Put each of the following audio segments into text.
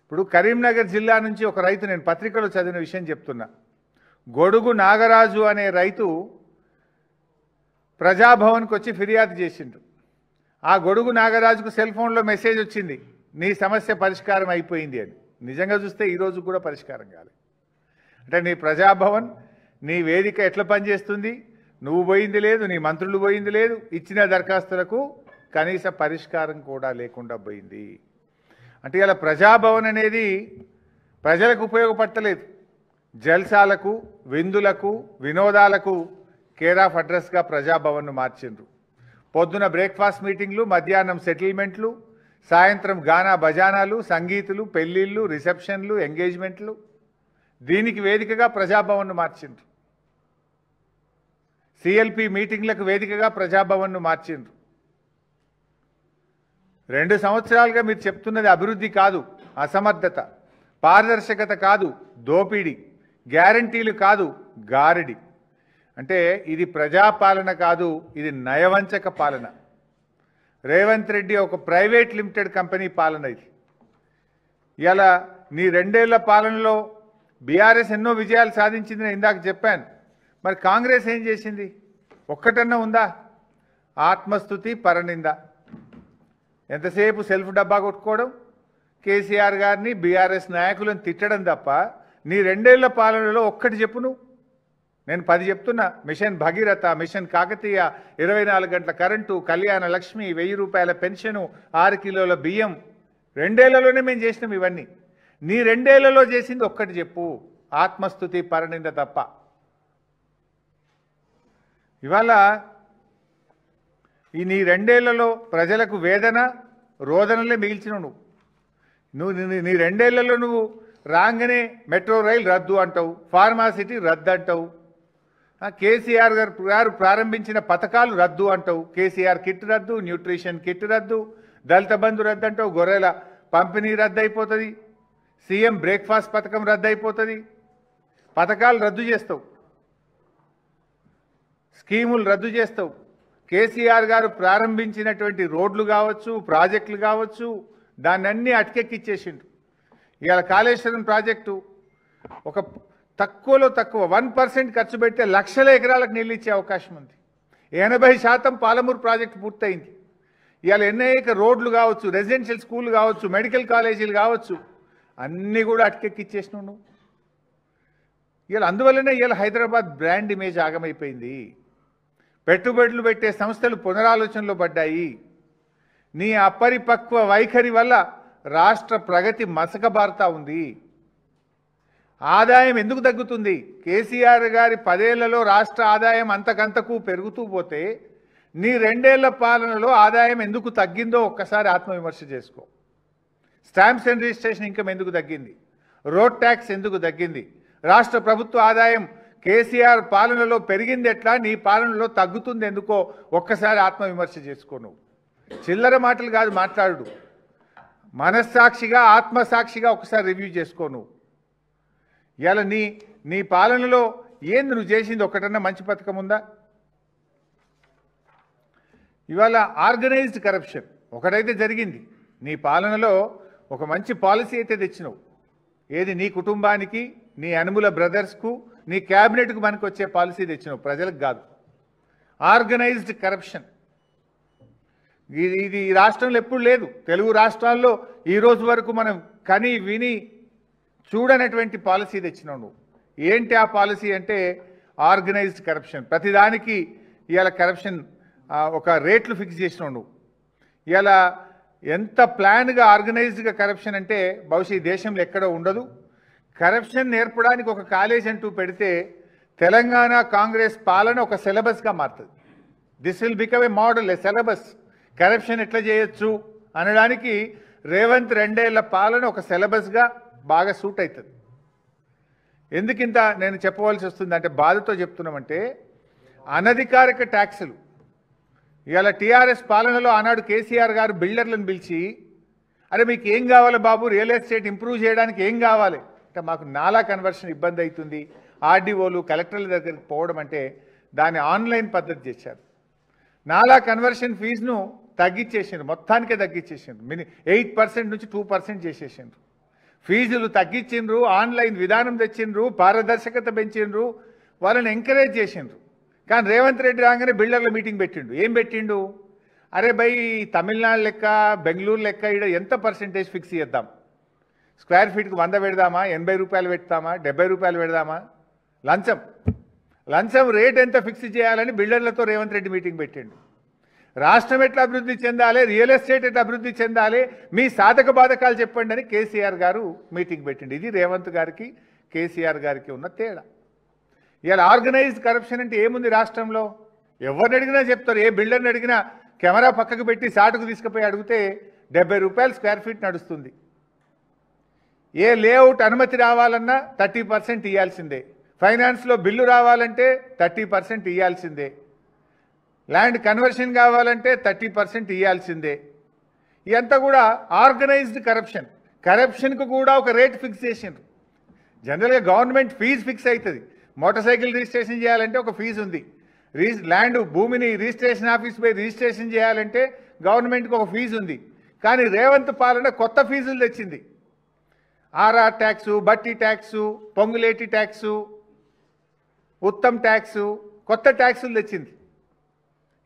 ఇప్పుడు కరీంనగర్ జిల్లా నుంచి ఒక రైతు, నేను పత్రికలో చదివిన విషయం చెప్తున్నా. గొడుగు నాగరాజు అనే రైతు ప్రజాభవన్కి వచ్చి ఫిర్యాదు చేసిండు. ఆ గొడుగు నాగరాజుకు సెల్ ఫోన్లో మెసేజ్ వచ్చింది, నీ సమస్య పరిష్కారం అయిపోయింది అని. నిజంగా చూస్తే ఈరోజు కూడా పరిష్కారం కాలేదు. అంటే నీ ప్రజాభవన్, నీ వేదిక ఎట్లా పనిచేస్తుంది? నువ్వు పోయింది లేదు, నీ మంత్రులు పోయింది లేదు, ఇచ్చిన దరఖాస్తులకు కనీస పరిష్కారం కూడా లేకుండా పోయింది. అంటే ఇలా ప్రజాభవన్ అనేది ప్రజలకు ఉపయోగపడతలేదు. జల్సాలకు, విందులకు, వినోదాలకు కేర్ ఆఫ్ అడ్రస్గా ప్రజాభవన్ను మార్చిండ్రు. పొద్దున బ్రేక్ఫాస్ట్ మీటింగ్లు, మధ్యాహ్నం సెటిల్మెంట్లు, సాయంత్రం గానా బజానాలు, సంగీతులు, పెళ్ళిళ్ళు, రిసెప్షన్లు, ఎంగేజ్మెంట్లు, దీనికి వేదికగా ప్రజాభవన్ను మార్చిండ్రు. సిఎల్పి మీటింగ్లకు వేదికగా ప్రజాభవన్ను మార్చిండ్రు. 2 సంవత్సరాలుగా మీరు చెప్తున్నది అభివృద్ధి కాదు, అసమర్థత, పారదర్శకత కాదు, దోపిడీ, గ్యారంటీలు కాదు, గారడి. అంటే ఇది ప్రజాపాలన కాదు, ఇది నయవంచక పాలన. రేవంత్ రెడ్డి ఒక ప్రైవేట్ లిమిటెడ్ కంపెనీ పాలన ఇది. ఇలా నీ 2 ఏళ్ల పాలనలో బీఆర్ఎస్ ఎన్నో విజయాలు సాధించింది, నేను ఇందాక చెప్పాను. మరి కాంగ్రెస్ ఏం చేసింది? ఒక్కటన్నా ఉందా? ఆత్మస్తుతి, పరనింద. ఎంతసేపు సెల్ఫ్ డబ్బా కొట్టుకోవడం, కేసీఆర్ గారిని, బీఆర్ఎస్ నాయకులను తిట్టడం తప్ప నీ 2 ఏళ్ల పాలనలో ఒక్కటి చెప్పు నువ్వు. నేను 10 చెప్తున్నా. మిషన్ భగీరథ, మిషన్ కాకతీయ, 24 గంటల కరెంటు, కళ్యాణ లక్ష్మి, 1000 రూపాయల పెన్షను, 6 కిలోల బియ్యం. 2 ఏళ్లలోనే మేము చేసినాం ఇవన్నీ. నీ 2 ఏళ్లలో చేసింది ఒక్కటి చెప్పు, ఆత్మస్తుతి, పరనింద తప్ప. ఇవాళ ఈ నీ 2 ఏళ్లలో ప్రజలకు వేదన, రోదనలే మిగిల్చినావు నువ్వు. నీ 2 ఏళ్లలో నువ్వు రాగానే మెట్రో రైలు రద్దు అంటావు, ఫార్మాసిటీ రద్దు అంటావు, కేసీఆర్ గారు ప్రారంభించిన పథకాలు రద్దు అంటావు. కేసీఆర్ కిట్ రద్దు, న్యూట్రిషన్ కిట్ రద్దు, దళిత బంధు రద్దు అంటావు, గొర్రెల పంపిణీ రద్దు అయిపోతుంది, సీఎం బ్రేక్ఫాస్ట్ పథకం రద్దు అయిపోతుంది. పథకాలు రద్దు చేస్తావు, స్కీములు రద్దు చేస్తావు. కేసీఆర్ గారు ప్రారంభించినటువంటి రోడ్లు కావచ్చు, ప్రాజెక్టులు కావచ్చు, దాన్ని అన్నీ అటకెక్కిచ్చేసిండు. ఇవాళ కాళేశ్వరం ప్రాజెక్టు ఒక తక్కువలో తక్కువ 1% ఖర్చు పెడితే లక్షల ఎకరాలకు నీళ్ళు ఇచ్చే అవకాశం ఉంది. 80% పాలమూరు ప్రాజెక్టు పూర్తయింది. ఇవాళ అనేక రోడ్లు కావచ్చు, రెసిడెన్షియల్ స్కూళ్ళు కావచ్చు, మెడికల్ కాలేజీలు కావచ్చు, అన్నీ కూడా అటకెక్కిచ్చేసినావు నువ్వు. ఇవాళ అందువల్లనే ఇవాళ హైదరాబాద్ బ్రాండ్ ఇమేజ్ ఆగమైపోయింది. పెట్టుబడులు పెట్టే సంస్థలు పునరాలోచనలో పడ్డాయి. నీ అపరిపక్వ వైఖరి వల్ల రాష్ట్ర ప్రగతి మసకబారుతా ఉంది. ఆదాయం ఎందుకు తగ్గుతుంది? కేసీఆర్ గారి 10 ఏళ్లలో రాష్ట్ర ఆదాయం అంతకంతకు పెరుగుతూ పోతే నీ 2 ఏళ్ల పాలనలో ఆదాయం ఎందుకు తగ్గిందో ఒక్కసారి ఆత్మవిమర్శ చేసుకో. స్టాంప్స్ అండ్ రిజిస్ట్రేషన్ ఇన్కమ్ ఎందుకు తగ్గింది? రోడ్ ట్యాక్స్ ఎందుకు తగ్గింది? రాష్ట్ర ప్రభుత్వ ఆదాయం కేసీఆర్ పాలనలో పెరిగింది ఎట్లా, నీ పాలనలో తగ్గుతుంది ఎందుకో ఒక్కసారి ఆత్మవిమర్శ చేసుకో. నువ్వు చిల్లర మాటలు కాదు మాట్లాడు, మనస్సాక్షిగా, ఆత్మసాక్షిగా ఒకసారి రివ్యూ చేసుకో. నువ్వు ఇవాళ నీ పాలనలో ఏంది నువ్వు చేసింది? ఒకటన్నా మంచి పథకం ఉందా? ఇవాళ ఆర్గనైజ్డ్ కరప్షన్ ఒకటైతే జరిగింది. నీ పాలనలో ఒక మంచి పాలసీ అయితే తెచ్చినావు. ఏది? నీ కుటుంబానికి, నీ అనుముల బ్రదర్స్కు, నీ క్యాబినెట్కు మనకు వచ్చే పాలసీ తెచ్చినావు, ప్రజలకు కాదు. ఆర్గనైజ్డ్ కరప్షన్ ఇది ఈ రాష్ట్రంలో ఎప్పుడు లేదు. తెలుగు రాష్ట్రాల్లో ఈ రోజు వరకు మనం కని విని చూడనటువంటి పాలసీ తెచ్చినావు నువ్వు. ఏంటి ఆ పాలసీ అంటే ఆర్గనైజ్డ్ కరప్షన్. ప్రతిదానికి ఇవాళ కరప్షన్ ఒక రేట్లు ఫిక్స్ చేసినావు నువ్వు. ఇవాళ ఎంత ప్లాన్గా ఆర్గనైజ్డ్గా కరప్షన్ అంటే బహుశా ఈ దేశంలో ఎక్కడో ఉండదు. కరప్షన్ నేర్పడానికి ఒక కాలేజ్ అంటూ పెడితే తెలంగాణ కాంగ్రెస్ పాలన ఒక సిలబస్గా మారుతుంది. This will become a model, A syllabus. Corruption ఎట్లా చేయొచ్చు అనడానికి రేవంత్ 2 ఏళ్ల పాలన ఒక సిలబస్గా బాగా సూట్ అవుతుంది. ఎందుకింత నేను చెప్పవలసి వస్తుంది అంటే బాధతో చెప్తున్నామంటే, అనధికారిక ట్యాక్సులు ఇవాళ టీఆర్ఎస్ పాలనలో ఆనాడు కేసీఆర్ గారు బిల్డర్లను పిలిచి, అరే మీకు ఏం కావాలి బాబు, రియల్ ఎస్టేట్ ఇంప్రూవ్ చేయడానికి ఏం కావాలి అంటే, మాకు నాలా కన్వర్షన్ ఇబ్బంది అవుతుంది, ఆర్డీఓలు కలెక్టర్ల దగ్గరికి పోవడం అంటే దాన్ని ఆన్లైన్ పద్ధతి చేశారు. నాలా కన్వర్షన్ ఫీజును తగ్గించేసిండ్రు, మొత్తానికే తగ్గించేసిండ్రు. 8% నుంచి 2% చేసేసిండ్రు. ఫీజులు తగ్గించిండ్రు, ఆన్లైన్ విధానం తెచ్చిండ్రు, పారదర్శకత పెంచిండ్రు, వాళ్ళని ఎంకరేజ్ చేసిండ్రు. కానీ రేవంత్ రెడ్డి రాగానే బిల్డర్ల మీటింగ్ పెట్టిండు. ఏం పెట్టిండు? అరే భయ్, తమిళనాడు లెక్క, బెంగళూరు లెక్క ఇక్కడ ఎంత పర్సెంటేజ్ ఫిక్స్ చేద్దాం? స్క్వేర్ ఫీట్కి 100 పెడదామా, 80 రూపాయలు పెడతామా, 70 రూపాయలు పెడదామా? లంచం రేట్ ఎంత ఫిక్స్ చేయాలని బిల్డర్లతో రేవంత్ రెడ్డి మీటింగ్ పెట్టిండు. రాష్ట్రం ఎట్లా అభివృద్ధి చెందాలి, రియల్ ఎస్టేట్ ఎట్లా అభివృద్ధి చెందాలి, మీ సాధక బాధకాలు చెప్పండి అని కేసీఆర్ గారు మీటింగ్ పెట్టిండు. ఇది రేవంత్ గారికి కేసీఆర్ గారికి ఉన్న తేడా. ఇవాళ ఆర్గనైజ్డ్ కరప్షన్ అంటే ఏముంది రాష్ట్రంలో? ఎవరిని అడిగినా చెప్తారు. ఏ బిల్డర్ని అడిగినా కెమెరా పక్కకు పెట్టి సాటుకు తీసుకుపోయి అడిగితే 70 రూపాయలు స్క్వేర్ ఫీట్ నడుస్తుంది. ఏ లేఅవుట్ అనుమతి రావాలన్నా 30% ఇవ్వాల్సిందే. ఫైనాన్స్లో బిల్లు రావాలంటే 30% ఇవ్వాల్సిందే. ల్యాండ్ కన్వర్షన్ కావాలంటే 30% ఇవ్వాల్సిందే. ఇదంతా కూడా ఆర్గనైజ్డ్ కరప్షన్కు కూడా ఒక రేట్ ఫిక్స్ చేసిండ్రు. జనరల్గా గవర్నమెంట్ ఫీజు ఫిక్స్ అవుతుంది. మోటార్ సైకిల్ రిజిస్ట్రేషన్ చేయాలంటే ఒక ఫీజు ఉంది. ల్యాండ్ భూమిని రిజిస్ట్రేషన్ ఆఫీస్ పోయి రిజిస్ట్రేషన్ చేయాలంటే గవర్నమెంట్కి ఒక ఫీజు ఉంది. కానీ రేవంత్ పాలన కొత్త ఫీజులు తెచ్చింది. ఆర్ఆర్ ట్యాక్సు, బట్టి tax, Ponguleti tax, Uttam tax, కొత్త ట్యాక్సులు తెచ్చింది.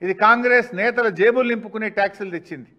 ఇది కాంగ్రెస్ నేతల జేబులు నింపుకునే ట్యాక్సులు తెచ్చింది.